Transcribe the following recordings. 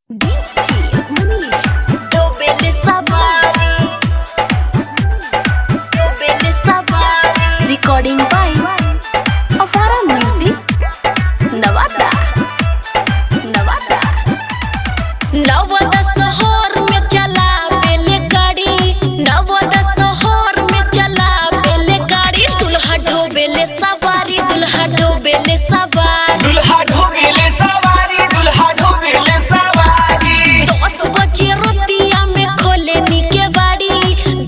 DJ Manish Dobele Savari Dobele Savari Recording by Avara Music Navada Navada Navada शहर में चला बेले गाड़ी नवदा शहर में चला बेले गाड़ी दुल्हा ढोबेले सवारी दुल्हा ढोबेले सवारी दुल्हा ढोबेले सवारी दुल्हा ढोबेले सवारी 10 बजे रतिया में खोले नी के बाड़ी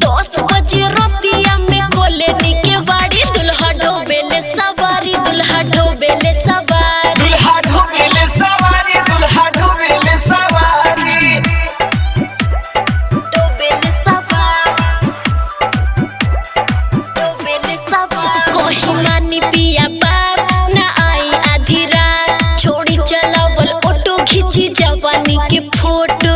10 बजे रतिया में खोले नी के बाड़ी दुल्हा ढोबेले सवारी दुल्हा ढोबेले सवारी दुल्हा ढोबेले सवारी दुल्हा ढोबेले सवारी ढोबेले सवारी कोही मानी पिया बाप ना आई आधी रात छोड़ी चलावल ऑटो खींची जवानी के फोटो